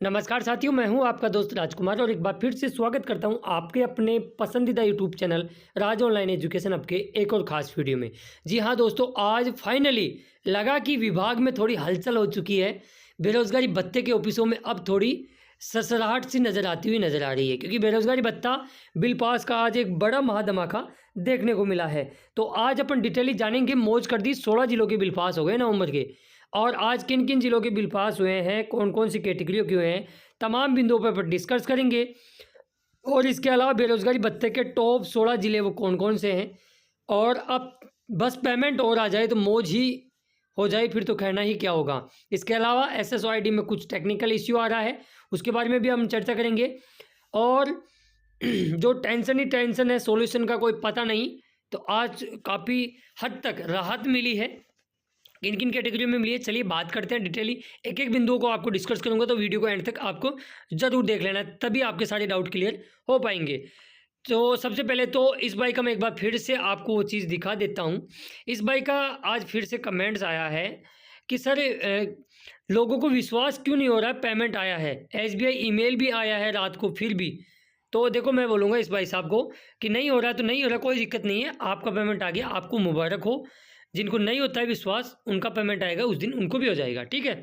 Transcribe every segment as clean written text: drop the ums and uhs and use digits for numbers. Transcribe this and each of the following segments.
नमस्कार साथियों, मैं हूं आपका दोस्त राजकुमार और एक बार फिर से स्वागत करता हूं आपके अपने पसंदीदा यूट्यूब चैनल राज ऑनलाइन एजुकेशन आपके एक और ख़ास वीडियो में। जी हां दोस्तों, आज फाइनली लगा कि विभाग में थोड़ी हलचल हो चुकी है। बेरोज़गारी भत्ते के ऑफिसों में अब थोड़ी ससराहट सी नज़र आती हुई नज़र आ रही है, क्योंकि बेरोज़गारी भत्ता बिल पास का आज एक बड़ा महाधमाका देखने को मिला है। तो आज अपन डिटेली जानेंगे, मौज कर दी, 16 जिलों के बिल पास हो गए नवंबर के, और आज किन किन जिलों के बिल पास हुए हैं, कौन कौन सी कैटेगरियों के हुए हैं, तमाम बिंदुओं पर डिस्कस करेंगे। और इसके अलावा बेरोज़गारी भत्ते के टॉप 16 जिले वो कौन कौन से हैं, और अब बस पेमेंट और आ जाए तो मौज ही हो जाए, फिर तो कहना ही क्या होगा। इसके अलावा SSOID में कुछ टेक्निकल इश्यू आ रहा है, उसके बारे में भी हम चर्चा करेंगे। और जो टेंशन ही टेंशन है, सॉल्यूशन का कोई पता नहीं, तो आज काफ़ी हद तक राहत मिली है। किन किन कैटेगरी में मिली है, चलिए बात करते हैं डिटेली। एक एक बिंदुओं को आपको डिस्कस करूंगा, तो वीडियो को एंड तक आपको जरूर देख लेना है, तभी आपके सारे डाउट क्लियर हो पाएंगे। तो सबसे पहले तो इस बाई का मैं एक बार फिर से आपको वो चीज़ दिखा देता हूँ। इस बाई का आज फिर से कमेंट्स आया है कि सर लोगों को विश्वास क्यों नहीं हो रहा है, पेमेंट आया है, SBI ईमेल भी आया है रात को, फिर भी। तो देखो, मैं बोलूँगा इस भाई साहब को कि नहीं हो रहा है तो नहीं हो रहा, कोई दिक्कत नहीं है, आपका पेमेंट आ गया, आपको मुबारक हो। जिनको नहीं होता है विश्वास, उनका पेमेंट आएगा उस दिन, उनको भी हो जाएगा, ठीक है।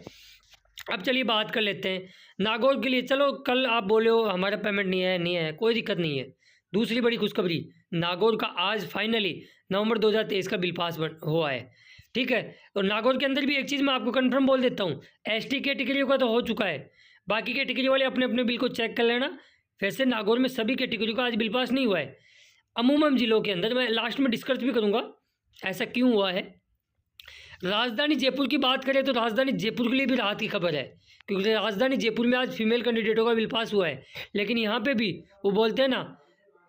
अब चलिए बात कर लेते हैं नागौर के लिए। चलो, कल आप बोले हो हमारा पेमेंट नहीं है, कोई दिक्कत नहीं है। दूसरी बड़ी खुशखबरी, नागौर का आज फाइनली नवंबर 2023 का बिल पास हुआ है, ठीक है। और नागौर के अंदर भी एक चीज़ मैं आपको कंफर्म बोल देता हूँ, ST कैटेगरियों का तो हो चुका है, बाकी कैटेगरी वाले अपने अपने बिल को चेक कर लेना। फिर से नागौर में सभी कैटेगरी का आज बिल पास नहीं हुआ है। अमूमन जिलों के अंदर मैं लास्ट में डिस्कस भी करूँगा ऐसा क्यों हुआ है। राजधानी जयपुर की बात करें तो राजधानी जयपुर के लिए भी राहत की खबर है, क्योंकि राजधानी जयपुर में आज फीमेल कैंडिडेटों का बिल पास हुआ है। लेकिन यहाँ पे भी वो बोलते हैं ना,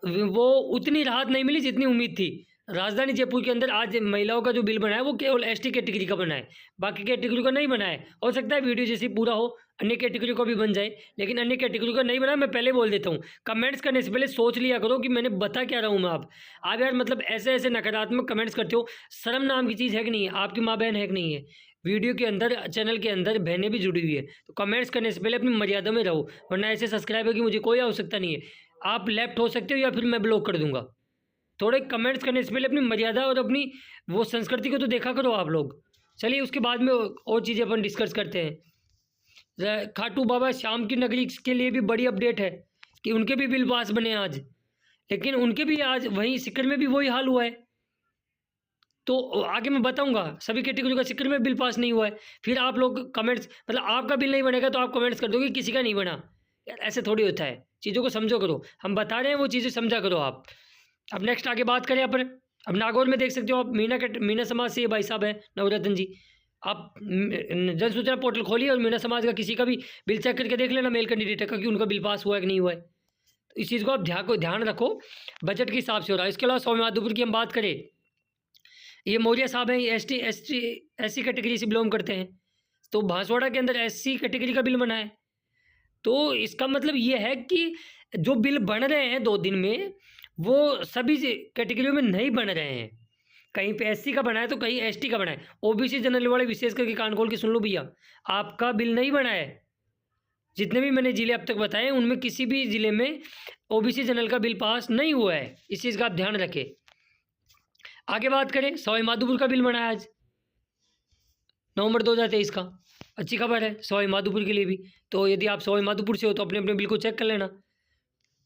वो उतनी राहत नहीं मिली जितनी उम्मीद थी। राजधानी जयपुर के अंदर आज महिलाओं का जो बिल बना है वो केवल ST कैटेगरी का बना है, बाकी कैटेगरी का नहीं बना है। हो सकता है वीडियो जैसे पूरा हो अन्य कैटेगरी का भी बन जाए, लेकिन अन्य कैटेगरी का नहीं बना। मैं पहले बोल देता हूँ, कमेंट्स करने से पहले सोच लिया करो कि मैंने बता क्या रहा हूँ मैं। आप यार मतलब ऐसे ऐसे नकारात्मक कमेंट्स करते हो, शर्म नाम की चीज़ है कि नहीं है? आपकी माँ बहन है कि नहीं है? वीडियो के अंदर, चैनल के अंदर बहनें भी जुड़ी हुई है, तो कमेंट्स करने से पहले अपनी मर्यादा में रहो, वरना ऐसे सब्सक्राइबर की मुझे कोई आवश्यकता नहीं है। आप लेफ्ट हो सकते हो या फिर मैं ब्लॉक कर दूंगा। थोड़े कमेंट्स करने से पहले अपनी मर्यादा और अपनी वो संस्कृति को तो देखा करो आप लोग। चलिए उसके बाद में और चीज़ें अपन डिस्कस करते हैं। खाटू बाबा श्याम की नगरी के लिए भी बड़ी अपडेट है कि उनके भी बिल पास बने आज, लेकिन उनके भी आज वहीं सिक्कर में भी वही हाल हुआ है। तो आगे मैं बताऊंगा, सभी कैटेगरी का सिक्कर में बिल पास नहीं हुआ है। फिर आप लोग कमेंट्स, मतलब आपका बिल नहीं बनेगा तो आप कमेंट्स कर दोगे किसी का नहीं बना। यार ऐसे थोड़ी होता है, चीज़ों को समझो करो, हम बता रहे हैं वो चीज़ें समझा करो आप। अब नेक्स्ट आगे बात करें अपन। अब नागौर में देख सकते हो आप, मीना समाज से ये भाई साहब है नवरत्न जी। आप जन सूचना पोर्टल खोलिए और मीना समाज का किसी का भी बिल चेक करके देख लेना, मेल कैंडिडेट का, कि उनका बिल पास हुआ है कि नहीं हुआ है। तो इस चीज़ को आप ध्यान रखो, बजट के हिसाब से हो रहा है। इसके अलावा स्वामी माधोपुर की हम बात करें, ये मौर्य साहब हैं, ये SC कैटेगरी से बिलोंग करते हैं, तो बांसवाड़ा के अंदर SC कैटेगरी का बिल बना है। तो इसका मतलब ये है कि जो बिल बन रहे हैं 2 दिन में, वो सभी कैटेगरियों में नहीं बन रहे हैं। कहीं पे SC का बना है तो कहीं ST का बना है। OBC जनरल वाले विशेष करके कान खोल के सुन लो भैया, आपका बिल नहीं बना है। जितने भी मैंने जिले अब तक बताए उनमें किसी भी जिले में OBC जनरल का बिल पास नहीं हुआ है, इस चीज़ का आप ध्यान रखें। आगे बात करें, सवाई माधोपुर का बिल बना है आज नवंबर 2023 का, अच्छी खबर है सवाई माधोपुर के लिए भी। तो यदि आप सवाई माधोपुर से हो तो अपने अपने बिल को चेक कर लेना।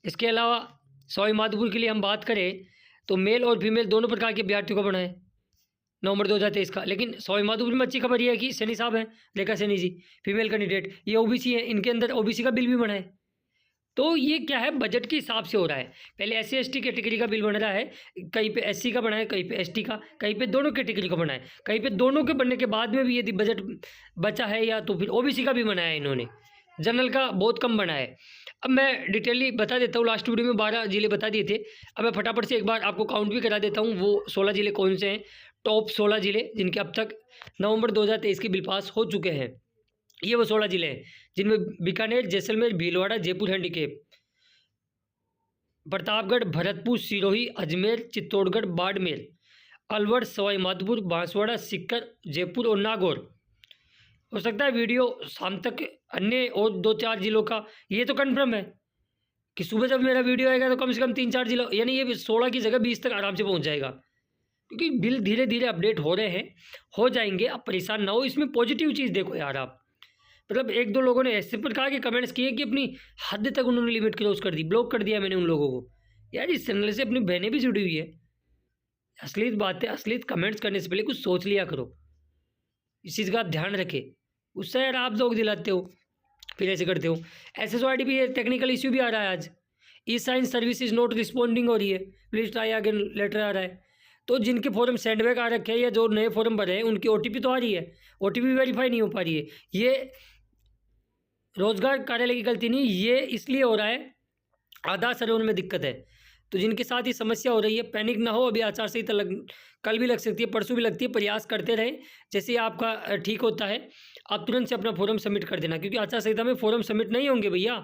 इसके अलावा सवाई माधोपुर के लिए हम बात करें तो मेल और फीमेल दोनों प्रकार के अभ्यर्थियों का बना है नवंबर 2023 का। लेकिन सवाई माधोपुर में अच्छी खबर यह है कि सैनी साहब हैं, रेखा सैनी जी, फीमेल कैंडिडेट, ये OBC है, इनके अंदर OBC का बिल भी बना है। तो ये क्या है, बजट के हिसाब से हो रहा है। पहले SC ST कैटेगरी का बिल बन रहा है, कहीं पे SC का बना है, कहीं पे ST का, कहीं पे दोनों कैटेगरी का बना है, कहीं पे दोनों के बनने के बाद में भी यदि बजट बचा है या तो फिर OBC का भी बनाया है इन्होंने, जनरल का बहुत कम बना है। अब मैं डिटेली बता देता हूँ, लास्ट वीडियो में 12 जिले बता दिए थे, अब मैं फटाफट से एक बार आपको काउंट भी करा देता हूँ वो 16 जिले कौन से हैं, टॉप 16 जिले जिनके अब तक नवंबर 2023 के बिल पास हो चुके हैं। ये वो 16 जिले हैं जिनमें बीकानेर, जैसलमेर, भीलवाड़ा, जयपुर हैंडीकेप, प्रतापगढ़, भरतपुर, सिरोही, अजमेर, चित्तौड़गढ़, बाड़मेर, अलवर, सवाई माधोपुर, बांसवाड़ा, सीकर, जयपुर और नागौर। हो सकता है वीडियो शाम तक अन्य और 2-4 जिलों का, ये तो कन्फर्म है कि सुबह जब मेरा वीडियो आएगा तो कम से कम 3-4 जिलों, यानी ये 16 की जगह 20 तक आराम से पहुंच जाएगा, क्योंकि बिल धीरे धीरे अपडेट हो रहे हैं, हो जाएंगे। आप परेशान ना हो, इसमें पॉजिटिव चीज़ देखो यार आप। मतलब 1-2 लोगों ने ऐसे प्रकार के कमेंट्स किए कि अपनी हद तक उन्होंने लिमिट क्रॉस कर दी, ब्लॉक कर दिया मैंने उन लोगों को। यार इस चैनल से अपनी बहनें भी जुड़ी हुई है। असलियत बातें, असलियत कमेंट्स करने से पहले कुछ सोच लिया करो, इस चीज़ का आप ध्यान रखें। उससे यार आप लोग दिलाते हो, फिर ऐसे करते हो। SSOID भी है, टेक्निकल इश्यू भी आ रहा है आज। E sign service is not responding हो रही है, प्लीज ट्राई अगेन लेटर आ रहा है। तो जिनके फॉर्म सेंडबैक आ रखे हैं या जो नए फॉर्म भरे हैं उनकी OTP तो आ रही है, OTP वेरीफाई नहीं हो पा रही है। ये रोजगार कार्यालय की गलती नहीं, ये इसलिए हो रहा है आधार सर्वर में दिक्कत है। तो जिनके साथ ये समस्या हो रही है, पैनिक ना हो, अभी आचार संहिता कल भी लग सकती है, परसों भी लगती है। प्रयास करते रहें, जैसे ही आपका ठीक होता है आप तुरंत से अपना फॉर्म सबमिट कर देना, क्योंकि आचार संहिता में फॉर्म सबमिट नहीं होंगे भैया,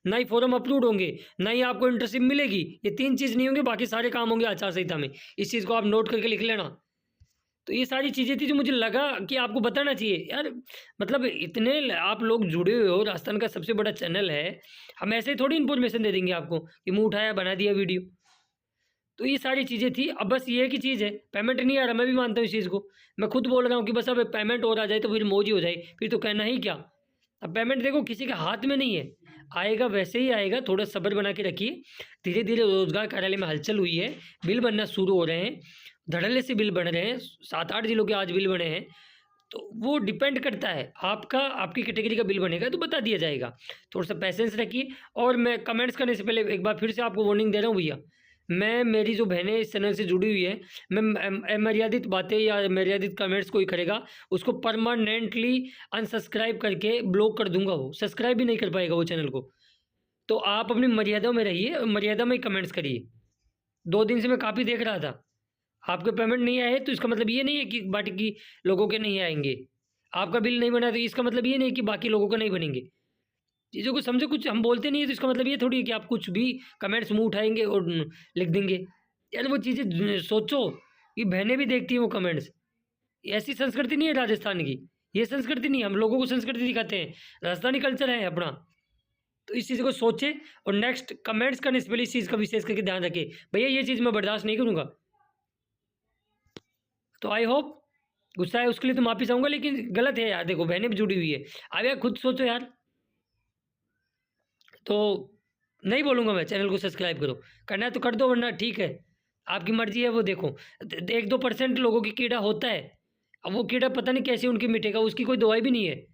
ना ही फॉर्म अपलोड होंगे, ना ही आपको इंटर्नशिप मिलेगी। ये 3 चीज़ नहीं होंगे, बाकी सारे काम होंगे आचार संहिता में। इस चीज़ को आप नोट करके लिख लेना। तो ये सारी चीज़ें थी जो मुझे लगा कि आपको बताना चाहिए यार। मतलब इतने आप लोग जुड़े हुए हो, राजस्थान का सबसे बड़ा चैनल है, हम ऐसे ही थोड़ी इन्फॉर्मेशन दे देंगे आपको कि मुँह उठाया बना दिया वीडियो। तो ये सारी चीज़ें थी। अब बस ये की चीज़ है, पेमेंट नहीं आ रहा, मैं भी मानता हूँ इस चीज़ को। मैं खुद बोल रहा हूँ कि बस अब पेमेंट और आ जाए तो फिर मौज ही हो जाए, फिर तो कहना ही क्या। अब पेमेंट देखो किसी के हाथ में नहीं है, आएगा वैसे ही आएगा, थोड़ा सब्र बना के रखिए। धीरे धीरे रोजगार कार्यालय में हलचल हुई है, बिल बनना शुरू हो रहे हैं, धड़ल्ले से बिल बन रहे हैं, 7-8 जिलों के आज बिल बने हैं। तो वो डिपेंड करता है आपका, आपकी कैटेगरी का बिल बनेगा तो बता दिया जाएगा। थोड़ा सा पैसेंस रखिए। और मैं कमेंट्स करने से पहले एक बार फिर से आपको वार्निंग दे रहा हूँ भैया, मैं, मेरी जो बहनें इस चैनल से जुड़ी हुई है, मैं अमर्यादित बातें या अमर्यादित कमेंट्स कोई करेगा उसको परमानेंटली अनसब्सक्राइब करके ब्लॉक कर दूंगा, वो सब्सक्राइब भी नहीं कर पाएगा वो चैनल को। तो आप अपनी मर्यादा में रहिए, मर्यादा में ही कमेंट्स करिए। 2 दिन से मैं काफ़ी देख रहा था, आपके पेमेंट नहीं आए तो इसका मतलब ये नहीं है कि बाकी लोगों के नहीं आएंगे। आपका बिल नहीं बना तो इसका मतलब ये नहीं कि बाकी लोगों का नहीं बनेंगे। चीज़ों को समझो, कुछ हम बोलते नहीं है तो इसका मतलब ये थोड़ी है कि आप कुछ भी कमेंट्स मुँह उठाएंगे और लिख देंगे। यार वो चीज़ें सोचो कि बहनें भी देखती हैं वो कमेंट्स। ऐसी संस्कृति नहीं है राजस्थान की, ये संस्कृति नहीं है। हम लोगों को संस्कृति दिखाते हैं, राजस्थानी कल्चर है अपना। तो इस चीज़ को सोचे और नेक्स्ट कमेंट्स करने से पहले इस चीज़ का विशेष करके ध्यान रखें, भैया ये चीज़ मैं बर्दाश्त नहीं करूँगा। तो आई होप, गुस्सा है उसके लिए तो माफ़ी चाहूँगा, लेकिन गलत है यार। देखो बहनें भी जुड़ी हुई है, अब यार खुद सोचो यार। तो नहीं बोलूँगा मैं चैनल को सब्सक्राइब करो, करना है तो कर दो, वरना ठीक है, आपकी मर्ज़ी है। वो देखो 1-2% लोगों की कीड़ा होता है, अब वो कीड़ा पता नहीं कैसे उनकी मिटेगा, उसकी कोई दवाई भी नहीं है।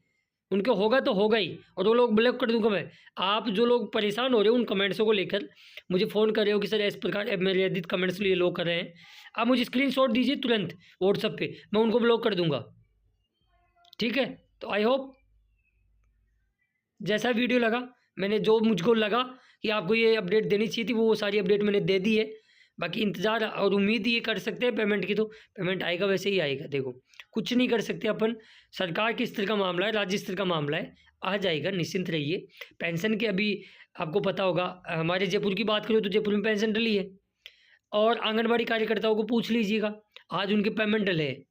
उनके होगा तो होगा ही, और वो लोग ब्लॉक कर दूंगा मैं। आप जो लोग परेशान हो रहे हो उन कमेंट्सों को लेकर, मुझे फ़ोन कर रहे हो कि सर इस प्रकार मेरे एडिट कमेंट्स लिए लोग कर रहे हैं, आप मुझे स्क्रीनशॉट दीजिए तुरंत व्हाट्सएप पे, मैं उनको ब्लॉक कर दूंगा। ठीक है, तो आई होप जैसा वीडियो लगा, मैंने जो मुझको लगा कि आपको ये अपडेट देनी चाहिए थी, वो सारी अपडेट मैंने दे दी है। बाकी इंतज़ार और उम्मीद ये कर सकते हैं पेमेंट की, तो पेमेंट आएगा वैसे ही आएगा। देखो कुछ नहीं कर सकते अपन, सरकार के स्तर का मामला है, राज्य स्तर का मामला है, आ जाएगा, निश्चिंत रहिए। पेंशन के अभी आपको पता होगा, हमारे जयपुर की बात करूँ तो जयपुर में पेंशन डली है, और आंगनबाड़ी कार्यकर्ताओं को पूछ लीजिएगा, आज उनके पेमेंट डले हैं।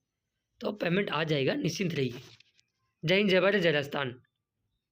तो पेमेंट आ जाएगा, निश्चिंत रहिए। जय हिंद, जय भारत, जय राजस्थान।